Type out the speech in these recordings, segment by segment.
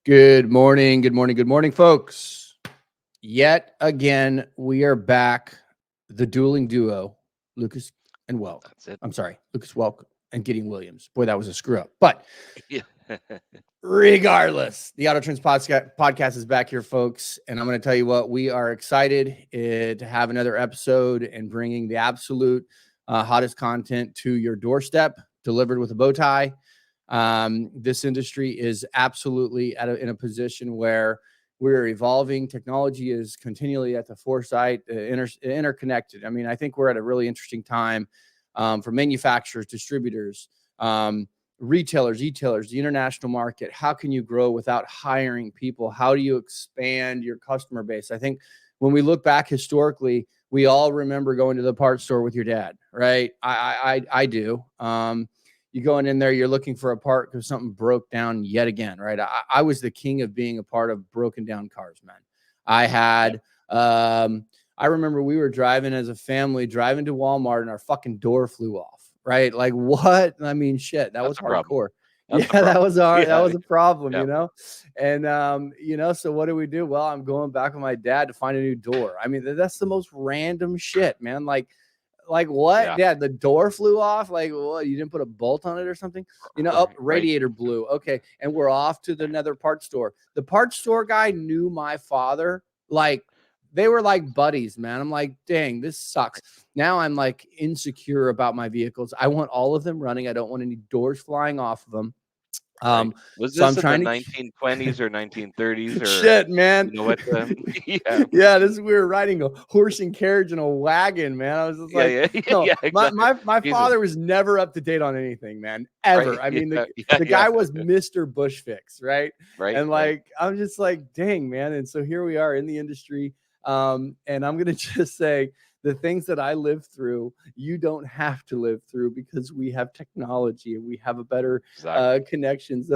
Good morning, good morning, good morning, folks. Yet again, we are back. The dueling duo, Lucas and Welk. That's it. I'm sorry, Lucas Welk and Gideon Williams. Boy, that was a screw up. But Yeah. regardless, the Auto Trends podcast is back here, folks. And I'm going to tell you what, we are excited to have another episode and bringing the absolute hottest content to your doorstep, delivered with a bow tie. This industry is absolutely in a position where we're evolving. Technology is continually at the foresight, interconnected. I mean, I think we're at a really interesting time for manufacturers, distributors, retailers, e-tailers, the international market. How can you grow without hiring people? How do you expand your customer base? I think when we look back historically, we all remember going to the parts store with your dad, right? I do. You going in there, you're looking for a part because something broke down yet again, right? I was the king of being a part of broken down cars, man. I had, I remember we were driving as a family, driving to Walmart, and our fucking door flew off, right? Like what? I mean, shit, that was That's a problem. hardcore. That's Yeah, a problem. that Yeah. was a problem, Yeah. And so what do we do? Well, I'm going back with my dad to find a new door. I mean, that's the most random shit, man. Like what? Yeah. Yeah, the door flew off. Like what? You didn't put a bolt on it or something? Right. Right. Radiator blew. Okay, and we're off to the another parts store. The parts store guy knew my father. Like they were like buddies, man. I'm like, dang, this sucks. Now I'm like insecure about my vehicles. I want all of them running. I don't want any doors flying off of them. Right. Was So I'm this in the trying to 1920s or 1930s or shit, man. you know what? Yeah. Yeah, we were riding a horse and carriage and a wagon, man. I was just Yeah. like, Yeah. no, Yeah. Exactly. my Jesus. father was never up to date on anything, man. Right. Ever. I Yeah. mean, Yeah. the Yeah. guy was Mr. Bush Fix, right? Right. And Right. like, I'm just like, dang, man. And so here we are in the industry. And I'm gonna just say the things that I lived through, you don't have to live through because we have technology and we have a better Exactly. connections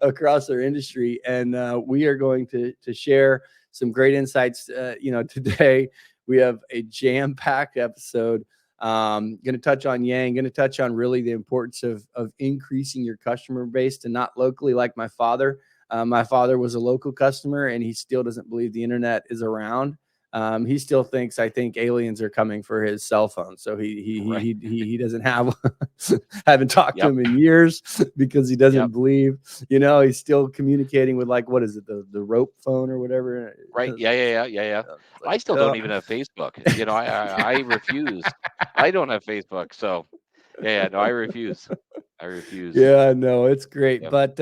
across our industry. And we are going to share some great insights. Today we have a jam-packed episode. Going to touch on Yang. Going to touch on really the importance of increasing your customer base to not locally like my father. My father was a local customer, and he still doesn't believe the internet is around. He still thinks I think aliens are coming for his cell phone. So Right. he doesn't have haven't talked to Yep. him in years because he doesn't Yep. believe. He's still communicating with like what is it the rope phone or whatever. Right. Yeah. Yeah. Yeah. Yeah. Yeah. It's like I still don't even have Facebook. I refuse. I don't have Facebook. So yeah. Yeah. No, I refuse. I refuse. yeah, no, it's great. Yep. But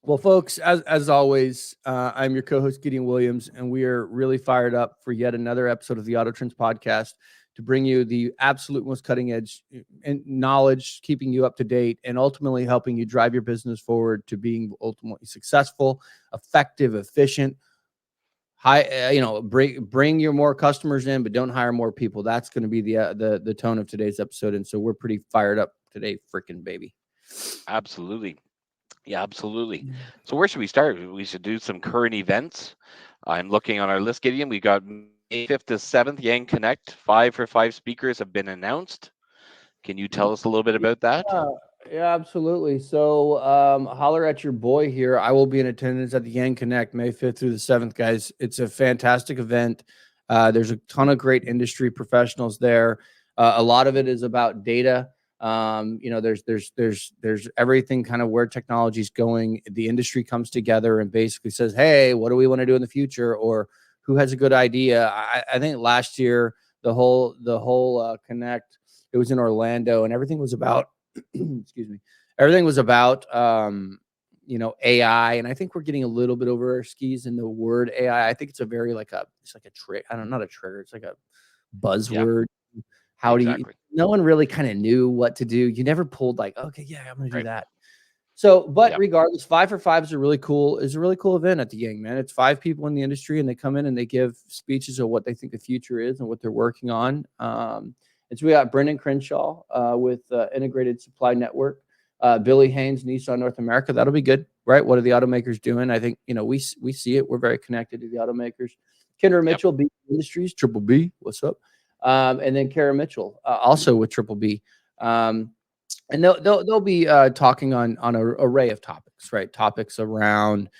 well, folks, as always, I'm your co-host Gideon Williams, and we are really fired up for yet another episode of the Auto Trends podcast to bring you the absolute most cutting edge and knowledge, keeping you up to date, and ultimately helping you drive your business forward to being ultimately successful, effective, efficient. Bring your more customers in, but don't hire more people. That's going to be the tone of today's episode, and so we're pretty fired up today, freaking baby. Absolutely. Yeah, absolutely. So where should we start? We should do some current events. I'm looking on our list, Gideon. We got May 5th to 7th, Yang Connect. 5 for 5 speakers have been announced. Can you tell us a little bit about that? Yeah, yeah, absolutely. So, holler at your boy here. I will be in attendance at the Yang Connect May 5th through the 7th, guys. It's a fantastic event. There's a ton of great industry professionals there. A lot of it is about data. There's everything kind of where technology is going. The industry comes together and basically says, "Hey, what do we want to do in the future?" Or who has a good idea. I think last year the whole Connect, it was in Orlando, and everything was about excuse me, everything was about AI. And I think we're getting a little bit over our skis in the word AI. I think it's a very it's like a trick. I don't Not a trigger. It's like a Yeah, buzzword. How do you? exactly. No one really kind of knew what to do. You never pulled like, okay, yeah, I'm gonna do Right. that. So, but Yeah. regardless, 5 for 5 is a really cool event at the Yang, man. It's 5 people in the industry, and they come in and they give speeches of what they think the future is and what they're working on. And so we got Brendan Crenshaw with Integrated Supply Network, Billy Haynes, Nissan North America. That'll be good, right? What are the automakers doing? I think we see it. We're very connected to the automakers. Kendra Yep. Mitchell, B Industries, Triple B. What's up? And then Kara Mitchell, also with Triple B. And they'll be talking on an array of topics. topics, right? Topics around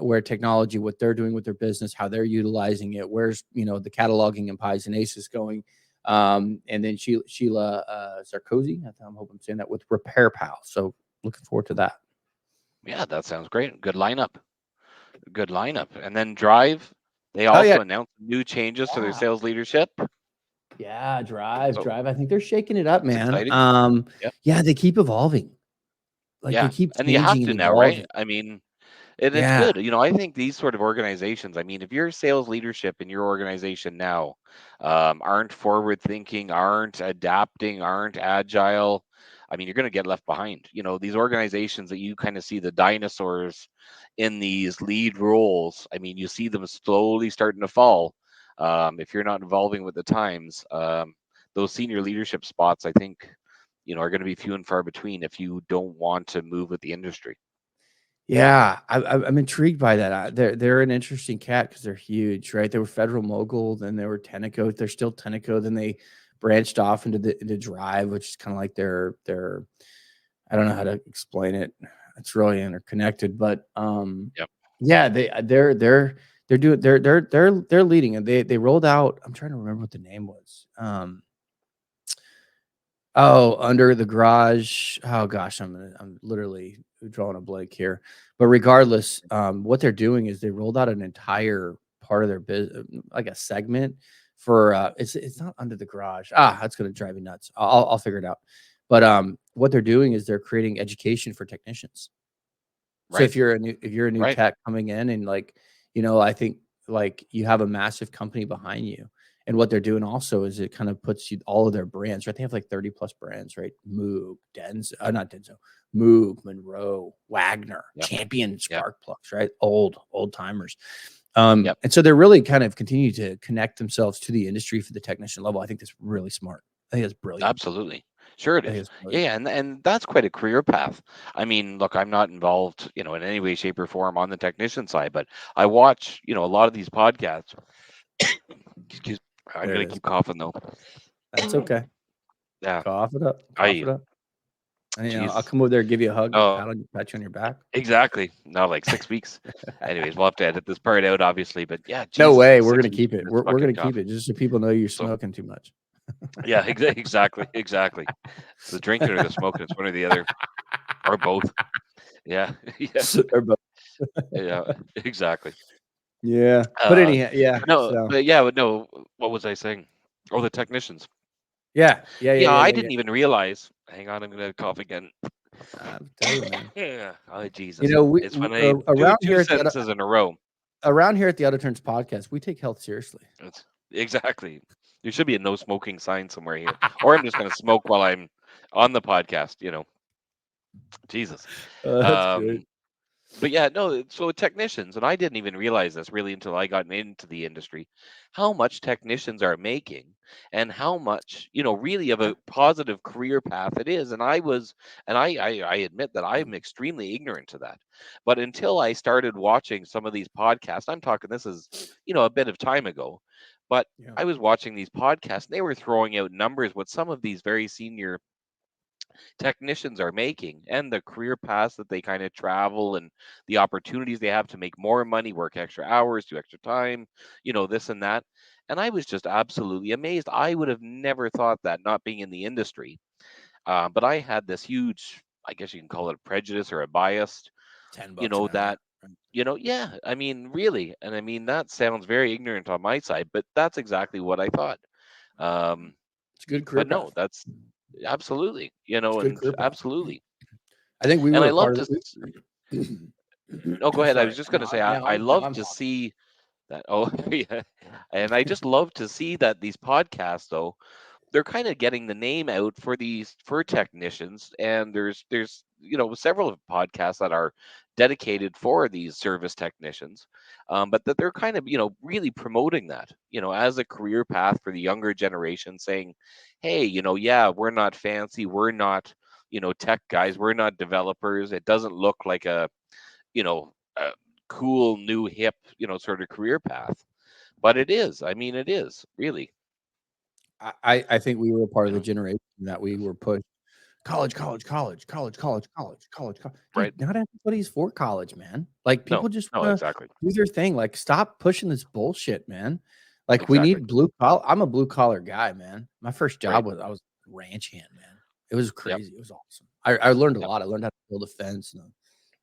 where technology, what they're doing with their business, how they're utilizing it, where's the cataloging and pies and aces going. And then Sheila Sarkozy, I hope I'm saying that, with Repair Pal. So looking forward to that. Yeah, that sounds great. Good lineup. Good lineup. And then Drive, they Oh yeah, also announced new changes to their yeah, sales leadership. yeah. Drive, So Drive. I think they're shaking it up, it's man. exciting. Yep. Yeah, they keep evolving. Like they Yeah. keep And you have changing to and now, right? evolving. I mean, and it's Yeah, good. I think these sort of organizations, I mean, if your sales leadership in your organization now aren't forward thinking, aren't adapting, aren't agile, I mean, you're going to get left behind. These organizations that you kind of see the dinosaurs in these lead roles, I mean, you see them slowly starting to fall. If you're not evolving with the times, those senior leadership spots, I think, are going to be few and far between if you don't want to move with the industry. yeah. I'm intrigued by that. They're an interesting cat because they're huge, right? They were Federal Mogul, then they were Tenneco. They're still Tenneco. Then they branched off into Drive, which is kind of like their I don't know how to explain it. It's really interconnected, but Yep. yeah, they're doing they're leading, and they rolled out. I'm trying to remember what the name was. Oh, Under the Garage. Oh gosh, I'm literally drawing a blank here. But regardless, what they're doing is they rolled out an entire part of their business, like a segment for it's not Under the Garage. That's gonna drive me nuts. I'll figure it out. But what they're doing is they're creating education for technicians. So Right. if you're a new Right. tech coming in, and I think like you have a massive company behind you. And what they're doing also is it kind of puts you all of their brands, right? They have like 30 plus brands, right? Moog, not Denso, Moog, Monroe, Wagner, Yep. Champion, Yep. Spark Plugs, right? Old timers. Yep. And so they're really kind of continue to connect themselves to the industry for the technician level. I think that's really smart. I think that's brilliant. Absolutely. Sure it I think is. it's Yeah, brilliant. yeah, and that's quite a career path. I mean, look, I'm not involved, in any way, shape, or form on the technician side, but I watch, a lot of these podcasts. Excuse me. I'm There it gonna is. keep coughing though. That's okay. Yeah. Cough it up. Cough I it up. And I'll Jesus. come over there, give you a hug, and Oh, pat you on your back. exactly. Not like 6 weeks. Anyways, we'll have to edit this part out, obviously. But yeah, No Jesus, way. We're gonna 6 weeks keep with it. this We're fucking gonna keep cough. it just so people know you're So smoking too much. yeah, exactly, exactly. It's the drinking or the smoking. It's one or the other, or both. Yeah, yeah, Or both. yeah. Exactly. Yeah. But Uh, anyhow, yeah. but no, So but yeah, but no. What was I saying? Oh, the technicians. yeah, yeah, yeah, Yeah, yeah, I yeah, yeah. didn't even realize. Hang on, I'm gonna cough again. I tell you, man. Yeah. Oh, You Jesus. know, It's when I do two sentences in a row. around here at the Auto Turns podcast, we take health seriously. It's exactly. There should be a no smoking sign somewhere here, or I'm just gonna smoke while I'm on the podcast. Jesus. That's good. Um, but yeah, no, so technicians, and I didn't even realize this really until I got into the industry, how much technicians are making and how much, really of a positive career path it is. And I admit that I'm extremely ignorant to that. But until I started watching some of these podcasts, I'm talking this is, a bit of time ago, but Yeah. I was watching these podcasts and they were throwing out numbers with some of these very senior technicians are making and the career paths that they kind of travel and the opportunities they have to make more money, work extra hours, do extra time, this and that. And I was just absolutely amazed. I would have never thought that, not being in the industry. But I had this huge, I guess you can call it a prejudice or a bias, $10 an hour. that, yeah, I mean, really. And I mean, that sounds very ignorant on my side, but that's exactly what I thought. Um, It's a good career but no, path. that's absolutely, It's a good and career path. absolutely. I think we And were I a love part to of it. no, go ahead. I Sorry. was just No, gonna say I now love I'm to talking. see that. Oh, yeah. And I just love to see that these podcasts, though, they're kind of getting the name out for technicians, and there's several of podcasts that are dedicated for these service technicians, but that they're kind of really promoting that as a career path for the younger generation, saying, hey, yeah, we're not fancy, we're not tech guys, we're not developers, it doesn't look like a cool new hip sort of career path, but it is. I mean, it is really. I think we were a part you of the know generation that we were pushed college, college, college, college, college, college, college, college. Right. Dude, not everybody's for college, man. Like No, people just no, want to exactly. do their thing. Like stop pushing this bullshit, man. Like we Exactly. need blue collar. I'm a blue collar guy, man. My first Right. job was I was ranch hand, man. It was Yep. crazy. It was awesome. I learned a Yep. lot. I learned how to build a fence.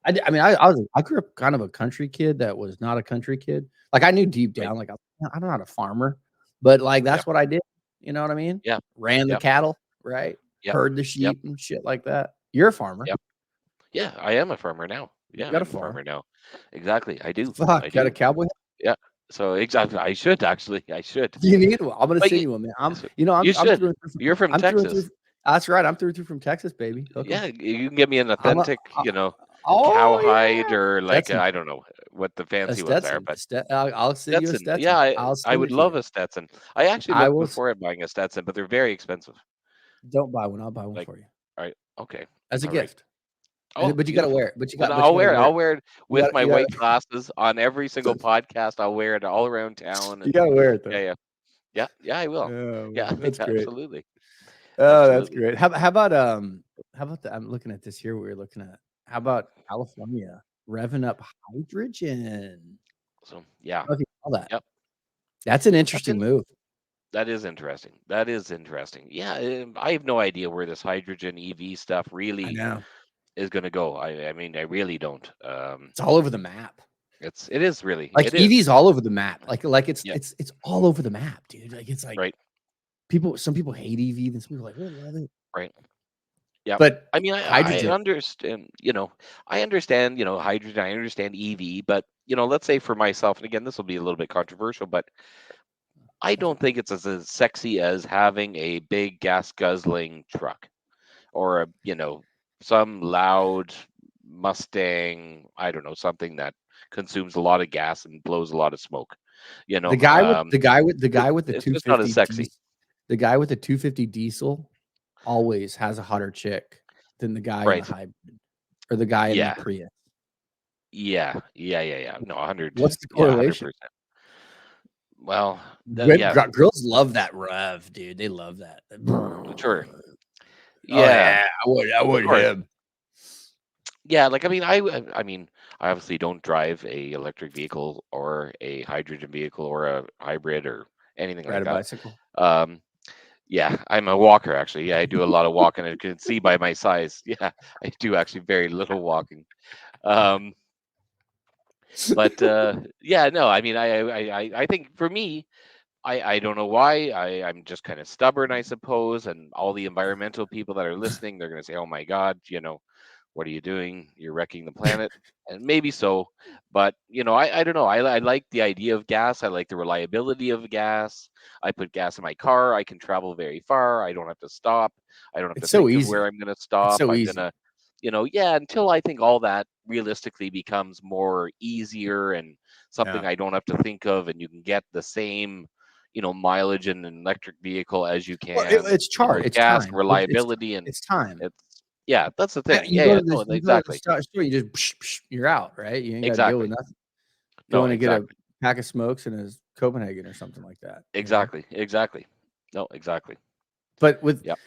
And I mean, I grew up kind of a country kid that was not a country kid. Like I knew deep Right. down, like I'm not a farmer, but like Yep. that's what I did. You know what I mean? Yeah. Ran the Yep. cattle, right? Yep. Herd the Yep. sheep and shit like that. You're a farmer. Yep. Yeah, I am a farmer now. You Yeah, got a I'm a farm. farmer now. Exactly. I do. I Fuck, got a do. cowboy hat? Yeah. So exactly. I should actually. I should. You need one. I'm gonna But send you, you one, man. I'm so you know, you I'm should. through and through You're from I'm through and through. Texas. That's right. I'm through and through from Texas, baby. Hook 'em. Yeah, you can get me an I'm a authentic, oh cowhide yeah. or like Stetson. I don't know what the A fancy ones are, Stetson. but I'll send you a Stetson. Yeah, Stetson. I'll I send would it to you. love a Stetson. I actually I looked will before at buying a Stetson, but they're very expensive. don't buy one. I'll buy one Like, for you all right, okay, as a all right. gift. Oh, But you gotta beautiful. wear it. And But you I'll gotta wear it. wear I'll it. wear it You with gotta my you white gotta glasses on every single podcast. I'll wear it all around town, you and gotta wear it yeah, though. yeah, yeah, yeah. I will. Oh Yeah, man, that's great. absolutely, Oh, that's absolutely. great. How about the I'm looking at this here. We're looking at how about California revving up hydrogen? So I yeah, don't know if you saw that. yep. That's an That's interesting in. move. That is interesting. That is interesting. Yeah, I have no idea where this hydrogen EV stuff I really know. is going to go. I mean, I really don't. It's all over the map. It is really, Like it is. EV's all over the map. Like Yeah, it's all over the map, dude. Like it's like right, some people hate EV, then some people are like, "Oh, love it." right. Yeah. But I mean, I hydrogen, understand, I understand, hydrogen, I understand EV, but, let's say for myself, and again, this will be a little bit controversial, but I that's don't think it's as sexy as having a big gas guzzling truck or some loud Mustang, I don't know, something that consumes a lot of gas and blows a lot of smoke. You know, um, the guy with the it's just not as 250 sexy, diesel, the guy with the 250 diesel always has a hotter chick than the guy in the right? hybrid or the guy in the Yeah, Prius. yeah, yeah, yeah, yeah. No, 100, What's the yeah, correlation? 100%. Well, yeah, Girls love that rev, dude. They love that. sure, Oh yeah, yeah, I of would course, him. yeah. Like, I mean, I mean, I obviously don't drive a electric vehicle or a hydrogen vehicle or a hybrid or anything like Ride a that. bicycle. Um, Yeah, I'm a walker actually. Yeah, I do a lot of walking. I can see by my size. Yeah, I do actually very little walking. Um, but yeah, no, I mean, I think for me, I don't know why. I'm just kind of stubborn, I suppose. And all the environmental people that are listening, they're gonna say, "Oh my God, what are you doing? You're wrecking the planet." And maybe so, but I don't know. I like the idea of gas. I like the reliability of gas. I put gas in my car. I can travel very far. I don't have to stop. I don't have to It's so think of where easy. I'm going to It's stop. so I'm easy. gonna, yeah. Until I think all that realistically becomes more easier and Yeah. something I don't have to think of, and you can get the same, mileage in an electric vehicle as you Well, can, it's gas time. reliability, and It's time. it's yeah, that's the Yeah, thing. Yeah, yeah, no, you go to the exactly. store, you just you're out, right? You ain't gotta deal with Exactly. nothing. No, Going to get a exactly. pack of smokes in a Copenhagen or something like that, you know? Exactly. Exactly. No, exactly. But with Yep.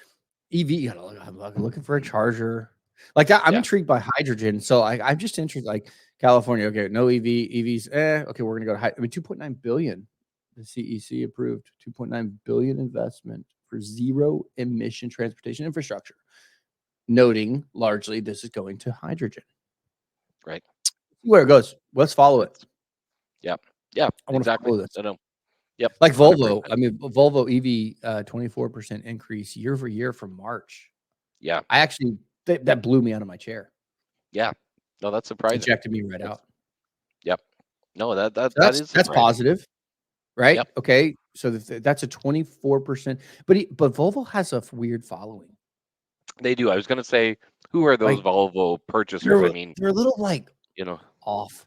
EV, you gotta look I'm looking for a charger. Like, I'm Yeah. intrigued by hydrogen, so I'm just interested, like, California, okay, no EVs, okay, we're gonna go to I mean, 2.9 billion, the CEC approved 2.9 billion investment for zero emission transportation infrastructure, noting largely this is going to hydrogen. Right. See where it goes. Let's follow it. That's yep. Yeah, I wanna exactly. follow this. No, no. Yep. Like Volvo, 100%. I mean, Volvo EV, 24% increase year over year from March. Yeah. I actually Yep. that blew me out of my chair. Yeah. No, that's surprising. Ejected me right That's out. yep. No, that that So that is that's surprising. positive, right? Yep. Okay, so that's a 24%, but Volvo has a weird following. They do. I was gonna say, who are those Like, Volvo purchasers? I mean, they're a little, like, you know, off.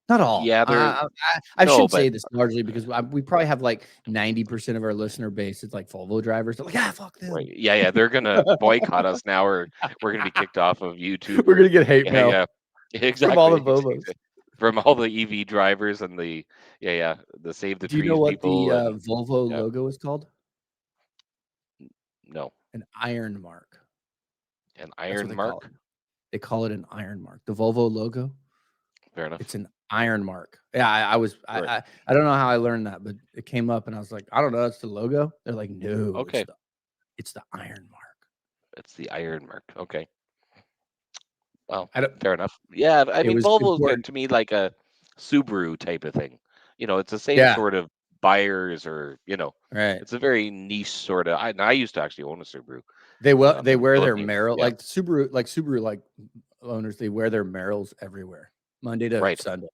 Not all. yeah, they're I no, shouldn't but say this largely because we probably have, like, 90% of our listener base is, like, Volvo drivers. They're like, "Ah, fuck right. them." Yeah, yeah, they're gonna boycott us now, or we're gonna be kicked off of YouTube, We're or gonna get hate yeah, mail yeah, from all the exactly, Volvos. from all the EV drivers and the yeah, yeah, the Save the Do you know Trees what the, people, and Volvo yeah, logo is called? no, An iron mark. An That's what iron they call it. mark. They call it an iron mark. The Volvo logo, Fair it's enough. an iron mark. Yeah, I was Right. I don't know how I learned that, but it came up and I was like, I don't know, it's the logo. They're like, no, Okay. it's the iron mark. It's the iron mark. Okay. Well, I don't. fair enough. Yeah, I It mean, was Volvos are important. to me like a Subaru type of thing. It's the same Yeah, sort of buyers, or right. it's a very niche sort of. I used to actually own a Subaru. They wear So their Merrill yeah, like Subaru owners. They wear their Merrills everywhere, Monday to right, Sunday.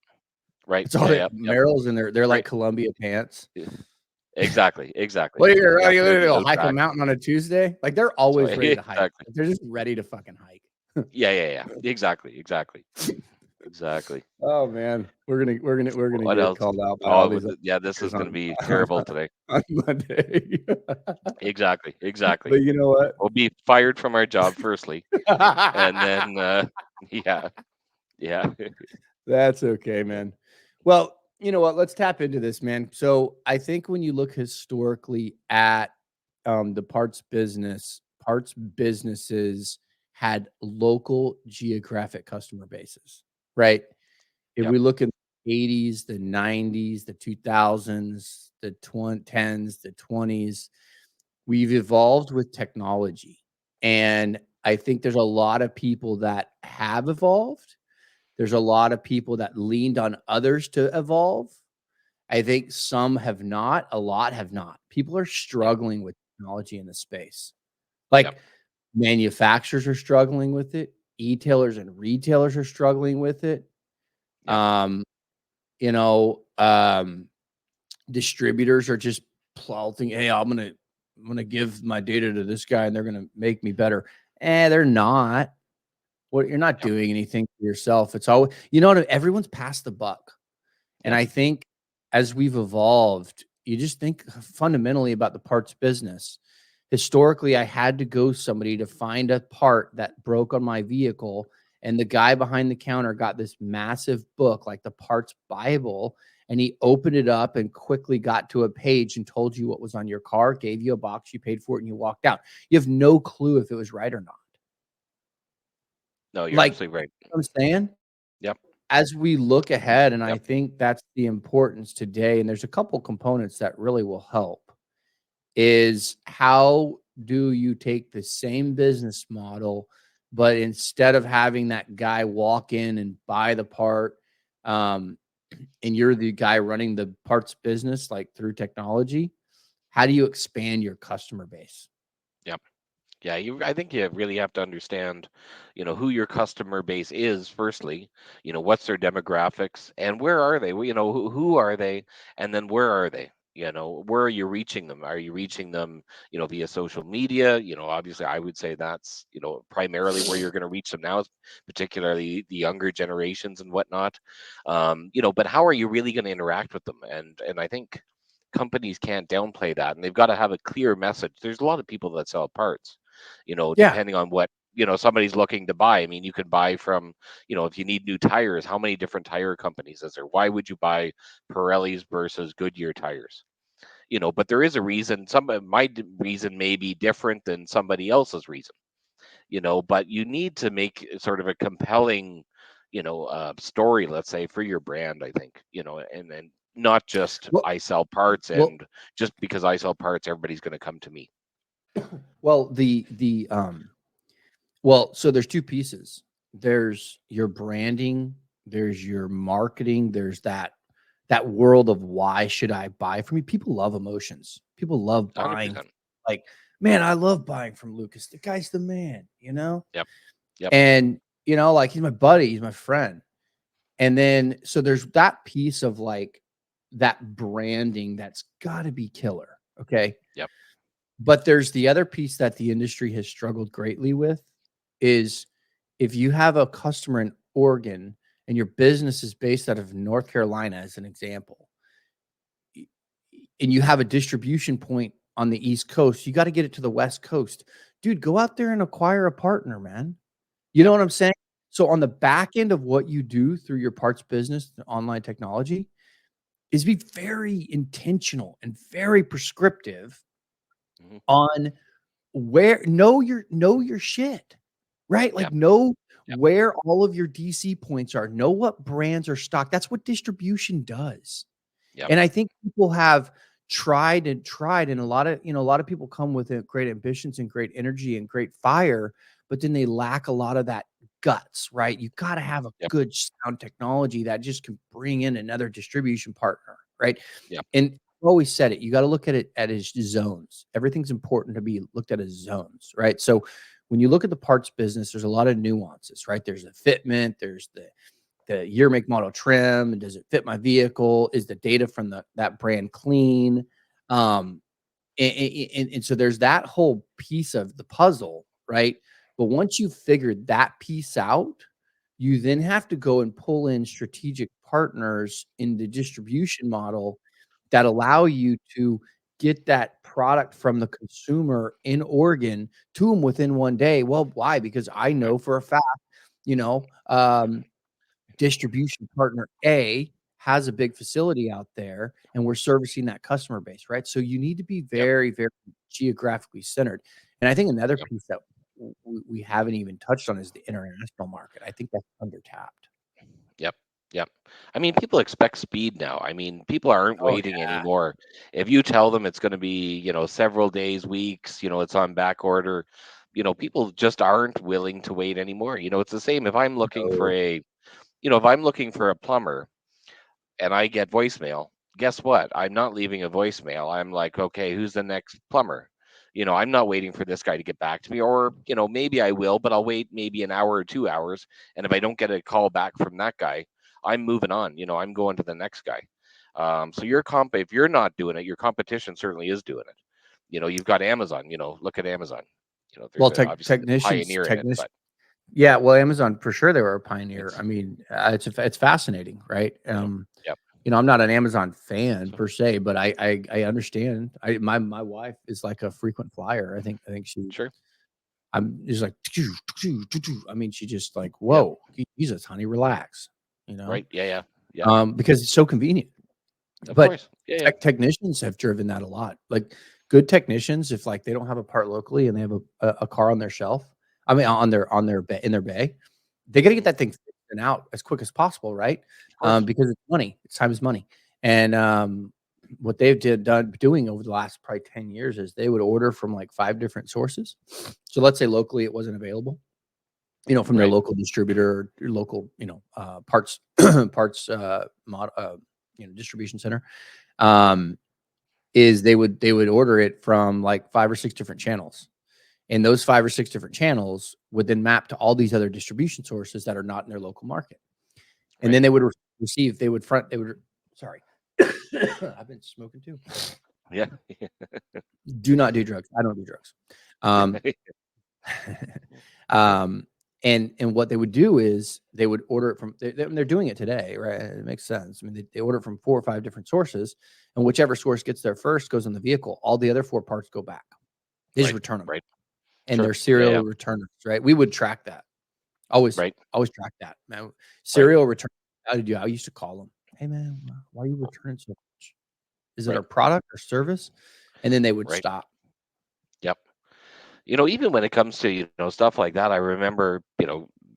right, That's all yeah, they yeah, yep, Merrills and they're like right. Columbia pants. Yeah, exactly, exactly. What are Yeah, you they're gonna the go hike a outback. mountain on a Tuesday? Like they're So always ready to hike. exactly. They're just ready to fucking hike. Yeah, yeah, yeah. Exactly, exactly, exactly. Oh man, we're gonna What get else? called out by all Oh, these yeah. This others is going to be on, terrible today. on Monday. Exactly, exactly. But you know what? We'll be fired from our job firstly, and then yeah, yeah, That's okay, yeah, man. Well, you know what? Let's tap into this, man. So I think when you look historically at the parts businesses had local geographic customer bases, right? If yep, we look in the 80s, the 90s, the 2000s, the 10s, the 20s, we've evolved with technology. And I think there's a lot of people that have evolved. There's a lot of people that leaned on others to evolve. I think some have not, a lot have not. People are yep, struggling with technology in the space. yep, Like manufacturers are struggling with it, e-tailers and retailers are struggling with it. yep, Um, you know, distributors are just plotting, "Hey, I'm gonna give my data to this guy and they're gonna make me better." They're not. Well, you're not yep, doing anything for yourself. It's all you know what? Everyone's passed the buck. And yep. I think as we've evolved, you just think fundamentally about the parts business. Historically, I had to go somebody to find a part that broke on my vehicle, and the guy behind the counter got this massive book, like the parts Bible, and he opened it up and quickly got to a page and told you what was on your car, gave you a box, you paid for it, and you walked out. You have no clue if it was right or not. No, you're Like, absolutely right. I'm saying? Yep, As we look ahead, and I yep, think that's the importance today, and there's a couple components that really will help, is how do you take the same business model, but instead of having that guy walk in and buy the part, um, and you're the guy running the parts business, like, through technology, how do you expand your customer base? yep. Yeah, I think you really have to understand, who your customer base is firstly, what's their demographics and where are they? Well, who are they? And then where are they? Where are you reaching them? Are you reaching them, via social media? Obviously I would say that's, primarily where you're going to reach them now, particularly the younger generations and whatnot. But how are you really going to interact with them? And I think companies can't downplay that, and they've got to have a clear message. There's a lot of people that sell parts, Yeah. depending on what somebody's looking to buy. I mean, you could buy from, if you need new tires, how many different tire companies is there? Why would you buy Pirelli's versus Goodyear tires? But there is a reason. Reason may be different than somebody else's reason. But you need to make sort of a compelling, story, let's say, for your brand. I think, and not just Well I sell parts, well and just because I sell parts, everybody's going to come to me. well, well, so there's 2 pieces. There's your branding, there's your marketing, there's that world of why should I buy from you? People love emotions. People love buying 100%. like, "Man, I love buying from Lucas. The guy's the man," you know? Yep. Yep. And, like, he's my buddy, he's my friend. And then so there's that piece of, like, that branding that's gotta be killer, okay? Yep. But there's the other piece that the industry has struggled greatly with is if you have a customer in Oregon and your business is based out of North Carolina, as an example, and you have a distribution point on the East Coast, you got to get it to the West Coast. Dude, go out there and acquire a partner, man. You know Yep. what I'm saying? So on the back end of what you do through your parts business, the online technology, is be very intentional and very prescriptive Mhm. on where know your shit. right? Yep. Like know Yep. where all of your DC points are, know what brands are stocked. That's what distribution does. Yep. And I think people have tried and tried, and a lot of people come with great ambitions and great energy and great fire, but then they lack a lot of that guts, right? You got to have a Yep. good sound technology that just can bring in another distribution partner, right? Yep. And I've always said it, you got to look at it as zones. Everything's important to be looked at as zones, right? So when you look at the parts business, there's a lot of nuances, right? There's the fitment, there's the year, make, model, trim, and does it fit my vehicle? Is the data from that brand clean? Um, and so there's that whole piece of the puzzle, right? But once you've figured that piece out, you then have to go and pull in strategic partners in the distribution model that allow you to get that product from the consumer in Oregon to them within one day. Well, why? Because I Right. know for a fact, you know, distribution partner A has a big facility out there and we're servicing that customer base, right? So you need to be Yep. very, very geographically centered. And I think another Yep. piece that we haven't even touched on is the international market. I think that's under tapped. Yep. Yep. I mean, people expect speed now. I mean, people aren't Oh waiting anymore. If you tell them it's going to be, several days, weeks, it's on back order, people just aren't willing to wait anymore. It's the same if I'm looking for no. a plumber and I get voicemail, guess what? I'm not leaving a voicemail. I'm like, okay, who's the next plumber? I'm not waiting for this guy to get back to me, or, maybe I will, but I'll wait maybe an hour or 2 hours. And if I don't get a call back from that guy, I'm moving on. I'm going to the next guy. So if you're not doing it, your competition certainly is doing it. You've got Amazon, look at Amazon. There's Well, obviously the technicians, pioneer in it, technicians. but Yeah, well, Amazon for sure they were a pioneer. it's, I mean, it's fascinating, right? yep, yep. I'm not an Amazon fan So, per se, but I understand. My wife is like a frequent flyer. I think she sure. I'm just like I mean, she just like, Yep. whoa, Jesus, honey, relax, you know, Right. Yeah. Yeah. Yep. because it's so convenient. Of But course. Yeah. Yeah. technicians have driven that a lot. Like good technicians, if like they don't have a part locally and they have a car on their shelf, I mean on their bay in their bay, they got to get Mhm. that thing fixed and out as quick as possible, right? Of course. Because it's money. It's time is money. And what doing over the last probably 10 years is they would order from like 5 different sources. So let's say locally it wasn't available, from their Right. local distributor, your local, parts parts distribution center. Um, is they would order it from like 5 or 6 different channels, and those 5 or 6 different channels would then map to all these other distribution sources that are not in their local market, and Right. then they would receive. They would. Sorry, I've been smoking too. Yeah. Do not do drugs. I don't do drugs. Um, Yep. um, and what they would do is they would order it from. They're doing it today, right? It makes sense. I mean, they order it from 4 or 5 different sources, and whichever source gets there first goes on the vehicle. All the other 4 parts go back. They just Right. return them, Right. and Sure. they're Yeah. serial Yeah. returners, right? We would track that. Always, Right. always track that. Now, Right. serial return. How did you? I used to call them. Hey man, why are you returning so much? Is it Right. our product or service? And then they would Right. stop. Yep. Even when it comes to, stuff like that, I remember,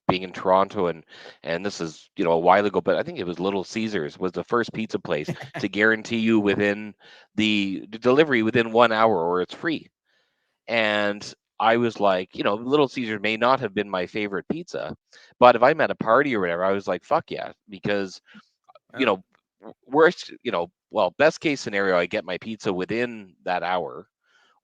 being in Toronto, and this is, a while ago, but I think it was Little Caesars was the first pizza place to guarantee you within the delivery within 1 hour or it's free. And I was like, Little Caesars may not have been my favorite pizza, but if I'm at a party or whatever, I was like, fuck yeah, because you Oh, know, worst, well, best case scenario, I get my pizza within that hour.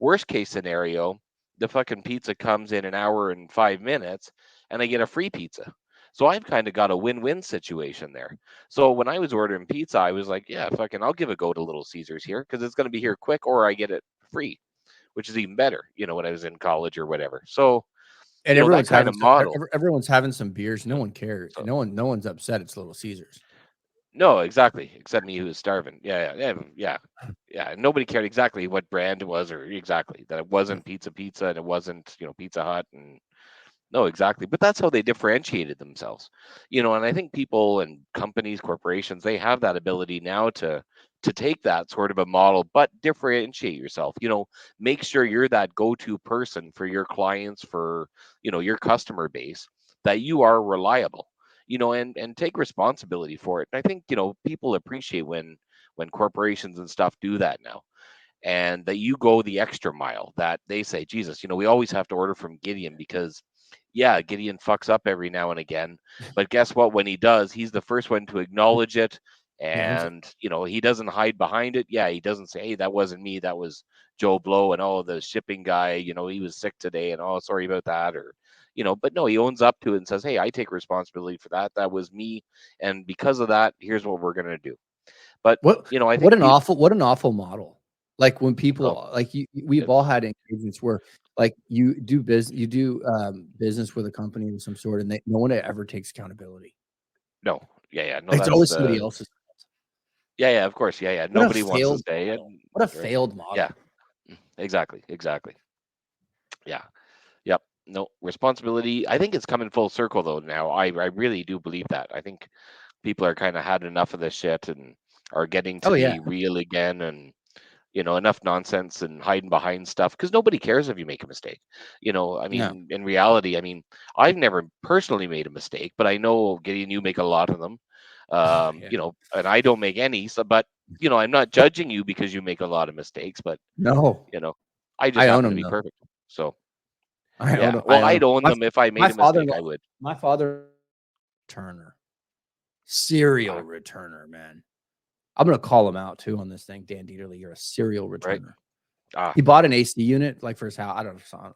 Worst case scenario, the fucking pizza comes in an hour and 5 minutes and I get a free pizza. So I've kind of got a win-win situation there. So when I was ordering pizza, I was like, yeah, fucking, I'll give a go to Little Caesars here because it's going to be here quick or I get it free, which is even better, when I was in college or whatever. So, and that everyone's kind having of model. everyone's having some beers. No one cares. So, No one's upset. It's Little Caesars. no, exactly. Except me who was starving. Yeah, yeah, yeah, yeah. Yeah. Nobody cared exactly what brand it was or exactly that it wasn't Pizza and it wasn't, Pizza Hut and no, exactly. But that's how they differentiated themselves. And I think people and companies, corporations, they have that ability now to to take that sort of a model, but differentiate yourself. Make sure you're that go-to person for your clients, for your customer base, that you are reliable. And take responsibility for it. And I think people appreciate when corporations and stuff do that now, and that you go the extra mile, that they say, Jesus, we always have to order from Gideon because, yeah, Gideon fucks up every now and again. But guess what? When he does, he's the first one to acknowledge it. He owns it. And, he doesn't hide behind it. Yeah, he doesn't say, hey, that wasn't me. That was Joe Blow. And, oh, the shipping guy, he was sick today. And, oh, sorry about that. Or, but no, he owns up to it and says, hey, I take responsibility for that. That was me. And because of that, here's what we're going to do. But, What I what think an awful model. Like when oh, people like we've it- all had engagements where like you do business with a company of some sort, and no one ever takes accountability. no, yeah, no, It's that's always somebody the else's. yeah, of course, yeah. What a Nobody wants to failed say it, model. What a right? failed Yeah, model. exactly, yeah, yep. No responsibility. I think it's coming full circle though. Now, I really do believe that. I think people are kind of had enough of this shit and are getting to Oh yeah. be real again, and enough nonsense and hiding behind stuff, because nobody cares if you make a mistake. I No. mean, in reality, I mean, I've never personally made a mistake, but I know, Gideon, you make a lot of them. Oh yeah. And I don't make any. So, but I'm not judging you because you make a lot of mistakes, but No. you know, I just I own happen to them be though. perfect. So I own yeah, them. I well, own I'd them. own them if I My made a mistake. father-in-law, I would. my father returner, serial Uh, returner, man. I'm gonna call him out too on this thing. Dan Dieterle, you're a serial right. returner. Ah, He bought an AC unit like for his house. I don't know.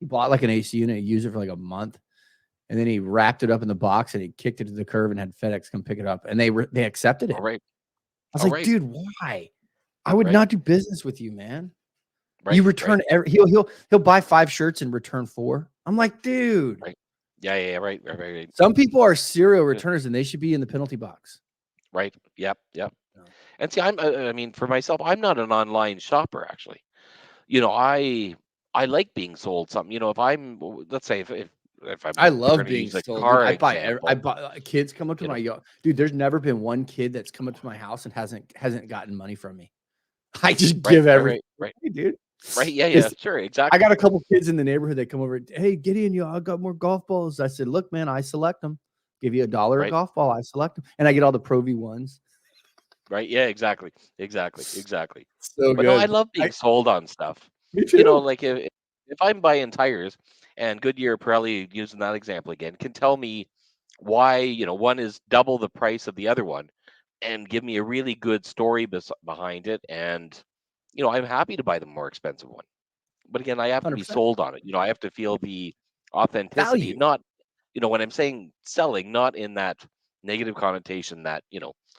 He bought like an AC unit, he used it for like a month, and then he wrapped it up in the box and he kicked it to the curb and had FedEx come pick it up. And they accepted all it. right. I was All like, right. dude, why? I would Right. not do business with you, man. You Right. Right. return he'll buy 5 shirts and return 4. I'm like, dude. Right. Yeah. Right. Right. Right. Right. Some people are serial returners and they should be in the penalty box. Right. Yep. Yep. No. And see, I mean, for myself, I'm not an online shopper actually. I like being sold something. If I'm, let's say, if I we're love going to being use a sold, dude. car I example, buy kids come up to you my know, dude. There's never been one kid that's come up to my house and hasn't gotten money from me. I just right, give right, everything, right, right, hey, dude. right. Yeah, yeah, This sure, I got exactly, a couple kids in the neighborhood that come over. Hey, Gideon, I got more golf balls. I said, look, man, I select them. Give you $1 a right, golf ball. I select them, and I get all the Pro V ones. right. Yeah, exactly. So But no, I good. love being sold on stuff. Me too. Like if I'm buying tires, and Goodyear, Pirelli, using that example again, can tell me why one is double the price of the other one, and give me a really good story behind it, and I'm happy to buy the more expensive one. But again, I have to be 100% sold on it. I have to feel the authenticity, value. not, when I'm saying selling, not in that negative connotation that,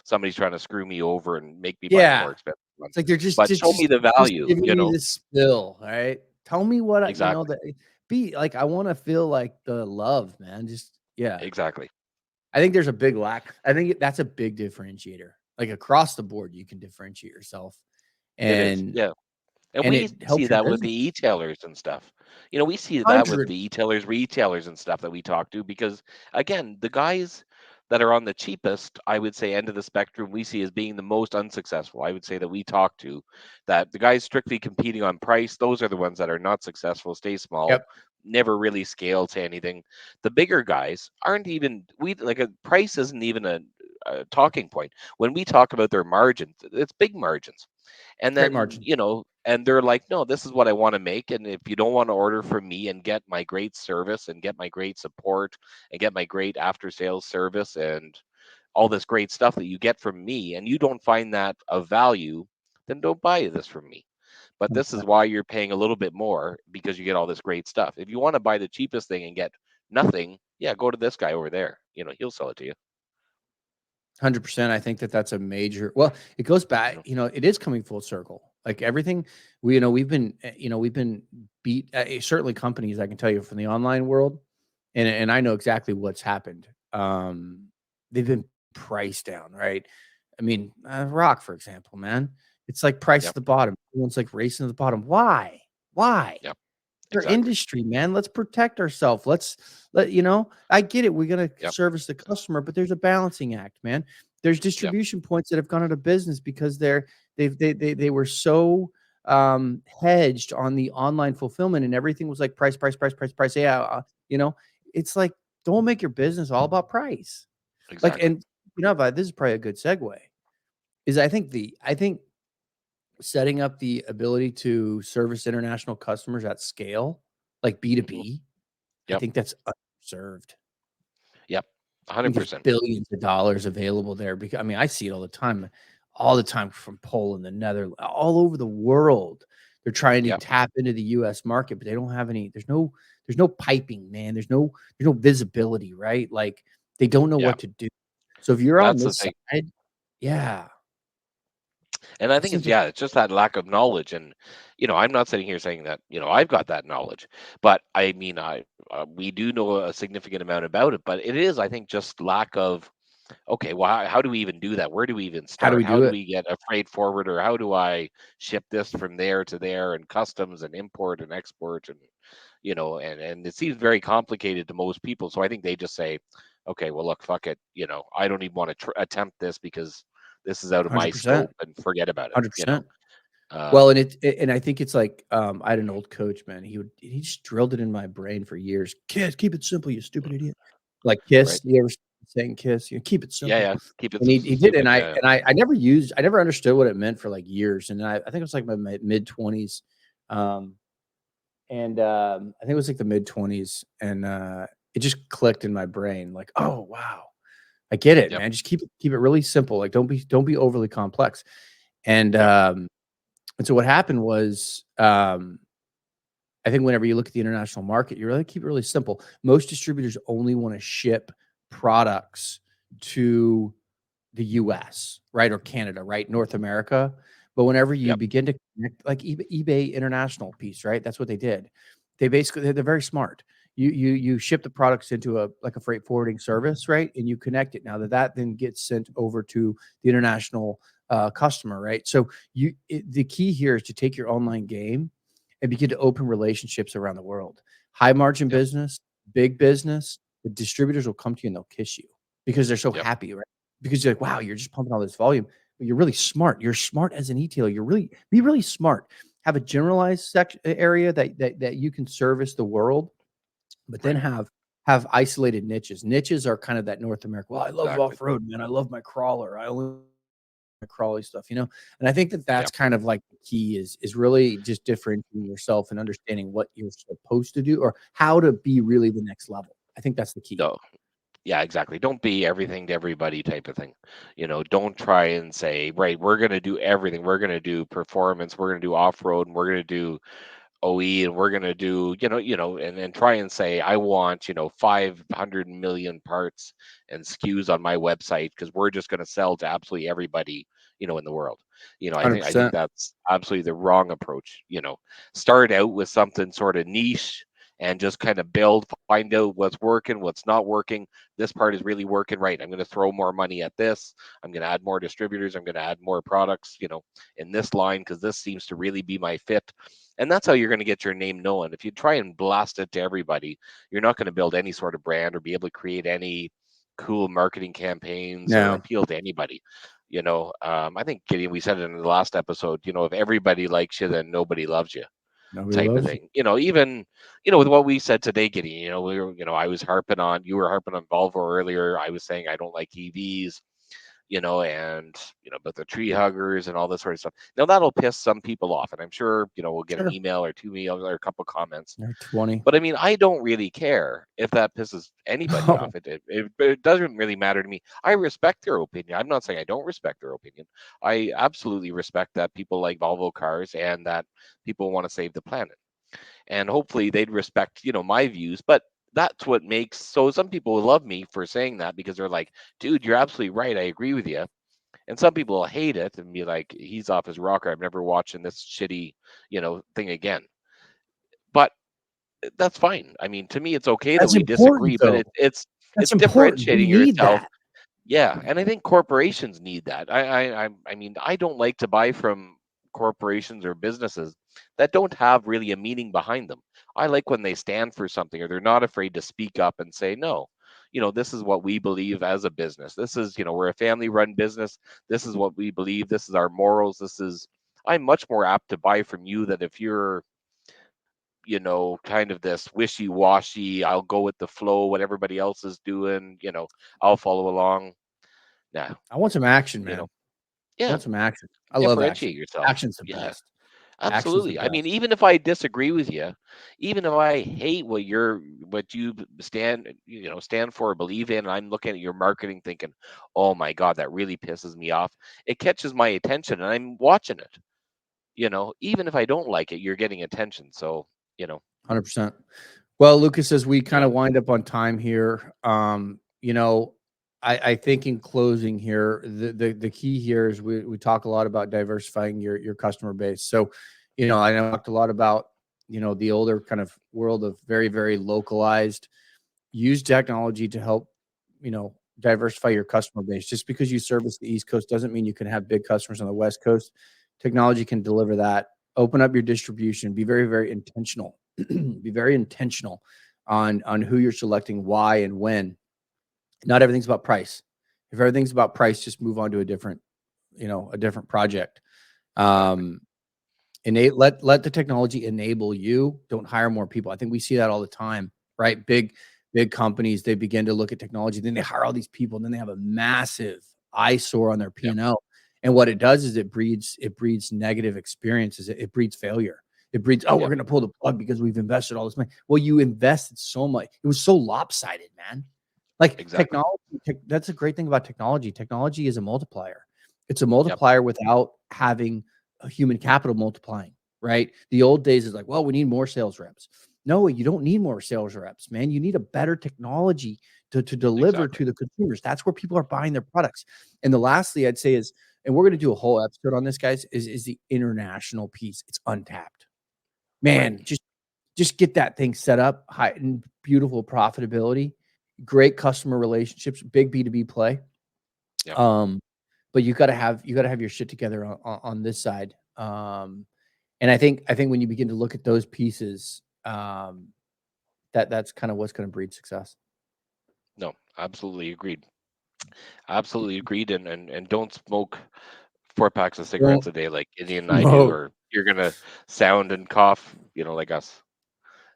somebody's trying to screw me over and make me buy the more Yeah. expensive one. It's like they're But show me the just value, giving me the spill, right? Tell me what Exactly. that be like. I want to feel like the love, man. Just yeah. Exactly. I think there's a big lack. I think that's a big differentiator. Like across the board, you can differentiate yourself, It is. and Yeah. And and we it see helps your that with the business. e-tailers and stuff. We see that with 100. the e-tailers, retailers and stuff that we talk to, because again, the guys that are on the cheapest, I would say, end of the spectrum, we see as being the most unsuccessful. I would say that we talk to, that the guys strictly competing on price, those are the ones that are not successful, stay small, Yep. never really scale to anything. The bigger guys aren't even, we like, a price isn't even a talking point. When we talk about their margins, it's big margins. And Great then, margin. and they're like, no, this is what I want to make. And if you don't want to order from me and get my great service and get my great support and get my great after sales service and all this great stuff that you get from me, and you don't find that of value, then don't buy this from me. But this is 100%. why you're paying a little bit more, because you get all this great stuff. If you want to buy the cheapest thing and get nothing, yeah, go to this guy over there. He'll sell it to you. 100%. I think that's a major. Well, it goes back. It is coming full circle. Like everything, we've been beat. Certainly, companies. I can tell you from the online world, and I know exactly what's happened. They've been priced down, right? I mean, rock, for example, man. It's like price at Yep. the bottom. Everyone's like racing to the bottom. Why? Why? Yep. Our Exactly. industry, man. Let's protect ourselves. I get it. We're gonna Yep. service the customer, but there's a balancing act, man. There's Yep. distribution points that have gone out of business because they were so hedged on the online fulfillment, and everything was like price, price, price, price, price. Yeah, you know, it's like, don't make your business all about price. Like, Exactly. and but this is probably a good segue. Is I think setting up the ability to service international customers at scale, like Hmm. B2B, I Yep. think that's underserved. Yep. I think there's 100%. billions of dollars available there because I mean, I see it all the time from Poland, the Netherlands, all over the world. They're trying to Yep. tap into the US market, but they don't have any, there's no piping, man. There's no visibility, right? Like they don't know Yeah. what to do. So if you're on That's the this thing. side, yeah, And I it think it's, seems like yeah, it's just that lack of knowledge. And, I'm not sitting here saying that, I've got that knowledge, but I mean, we do know a significant amount about it, but it is, I think, just lack of, okay, well, how do we even do that? Where do we even how do start? we How do do it? we get a freight forwarder? How do I ship this from there to there, and customs and import and export, and and it seems very complicated to most people. So I think they just say, okay, well, look, fuck it, I don't even want to attempt this because this is out of my 100%. scope, and forget about it. 100%. Well, Um, and I think it's like, I had an old coach, man. He just drilled it in my brain for years. "Kiss, keep it simple, you stupid idiot." Like right? Kiss, you ever saying Kiss? Keep it Yeah, simple. yeah. Keep it And he did, and stupid. I Yeah, and I I never understood what it meant for like years. And I think it was like my mid-20s. Um, I think it was like the mid-20s, and it just clicked in my brain, like, oh wow, I get it, yep, man. Just keep it really simple. Like don't be overly complex. And yep, and so what happened was, I think whenever you look at the international market, you really keep it really simple. Most distributors only want to ship products to the US, right? Or Canada, right? North America. But whenever you yep, begin to connect, like eBay international piece, right? That's what they did. They basically, they're very smart. You ship the products into a like a freight forwarding service, right? And you connect it. Now that then gets sent over to the international customer, right? So the key here is to take your online game and begin to open relationships around the world. High margin yep, business, big business, the distributors will come to you and they'll kiss you because they're so yep, happy, right? Because you're like, wow, you're just pumping all this volume. But you're really smart. You're smart as an e-tailer. Be really smart. Have a generalized section area that you can service the world, but then right. have isolated niches. Niches are kind of that North America. Well, I love Exactly. off road, man. I love my crawler. I only my crawly stuff. And I think that that's Yep. kind of like the key is really just differentiating yourself and understanding what you're supposed to do or how to be really the next level. I think that's the key. No. Yeah, exactly. Don't be everything to everybody type of thing. Don't try and say, right, we're going to do everything. We're going to do performance. We're going to do off road, and we're going to do OE, and we're going to do, and try and say, I want, 500 million parts and SKUs on my website because we're just going to sell to absolutely everybody, in the world. I think 100%. that's absolutely the wrong approach. Start out with something sort of niche and just kind of build, find out what's working, what's not working. This part is really working right. I'm going to throw more money at this. I'm going to add more distributors. I'm going to add more products, in this line because this seems to really be my fit. And that's how you're going to get your name known. If you try and blast it to everybody, you're not going to build any sort of brand or be able to create any cool marketing campaigns or No, appeal to anybody. I think Gideon, we said it in the last episode, if everybody likes you, then nobody loves you nobody type of loves you. thing. Even, with what we said today, Gideon, I was harping on, you were harping on Volvo earlier. I was saying I don't like EVs, and but the tree huggers and all this sort of stuff. Now that'll piss some people off, and I'm sure we'll get an Sure. email or two emails or a couple comments. They're 20. But I mean, I don't really care if that pisses anybody Oh, off. It doesn't really matter to me. I respect their opinion. I'm not saying I don't respect their opinion. I absolutely respect that people like Volvo cars and that people want to save the planet, and hopefully they'd respect my views. But that's what makes, so some people will love me for saying that because they're like, dude, you're absolutely right, I agree with you. And some people will hate it and be like, he's off his rocker, I'm never watching this shitty thing again. But that's fine. I mean, to me it's okay that that's we important disagree, but though. it's That's important. We differentiating need yourself. that. Yeah, and I think corporations need that. I mean, I don't like to buy from corporations or businesses that don't have really a meaning behind them. I like when they stand for something or they're not afraid to speak up and say no. this is what we believe as a business. This is, we're a family run business. This is what we believe. This is our morals. I'm much more apt to buy from you than if you're, kind of this wishy-washy, I'll go with the flow, what everybody else is doing, I'll follow along. Nah, I want some action, you man. know, I yeah, want some action. I love action. differentiate yourself. Action's the Yeah, best. Action's the absolutely. I mean, best. even if I disagree with you, even if I hate what you stand for or believe in, and I'm looking at your marketing thinking, oh my God, that really pisses me off. It catches my attention and I'm watching it. Even if I don't like it, you're getting attention. So, 100%. Well, Lucas, as we kind yeah, of wind up on time here, I think in closing here, the key here is we talk a lot about diversifying your customer base. So, I talked a lot about, the older kind of world of very, very localized. Use technology to help, diversify your customer base. Just because you service the East Coast doesn't mean you can have big customers on the West Coast. Technology can deliver that. Open up your distribution. Be very, very intentional. Be very intentional on who you're selecting, why, and when. Not everything's about price. If everything's about price, just move on to a different project. exactly. Um, let the technology enable you. Don't hire more people. I think we see that all the time, right? Big companies, they begin to look at technology, then they hire all these people, and then they have a massive eyesore on their Yep. P&L. And what it does is it breeds negative experiences. It breeds failure. It breeds, we're Yep. going to pull the plug because we've invested all this money. Well, you invested so much. It was so lopsided, man. Like Exactly. technology, that's a great thing about technology. Technology is a multiplier. It's a Yep. multiplier without having a human capital multiplying, right? The old days is like, well, we need more sales reps. No, you don't need more sales reps, man. You need a better technology to deliver Exactly. to the consumers. That's where people are buying their products. And the lastly, I'd say is, and we're going to do a whole episode on this, guys, is the international piece. It's untapped. Right. Man, just get that thing set up, high and beautiful profitability, great customer relationships, big B2B play. Yep. But you got to have your shit together on this side. And I think when you begin to look at those pieces, that's kind of what's going to breed success. No, absolutely agreed. Absolutely agreed. And don't smoke 4 packs of Don't cigarettes a day like Indian and I do, smoke. or you're gonna sound and cough, like us.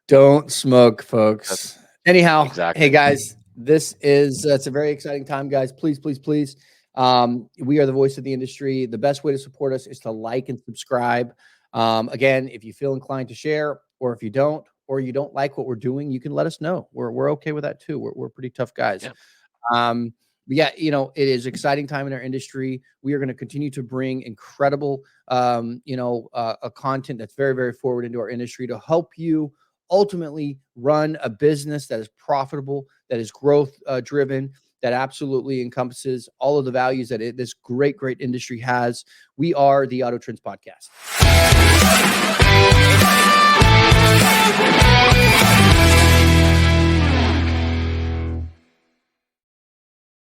Don't smoke, That's folks. Anyhow, hey exactly. guys, this is it's a very exciting time, guys. Please, please, please. We are the voice of the industry. The best way to support us is to like and subscribe. Again, if you feel inclined to share, or if you don't, or you don't like what we're doing, you can let us know. We're okay with that too. We're pretty tough guys. Yeah. But yeah, it is exciting time in our industry. We are going to continue to bring incredible, a content that's very, very forward into our industry to help you ultimately run a business that is profitable, that is growth driven, that absolutely encompasses all of the values that this great, great industry has. We are the Auto Trends Podcast.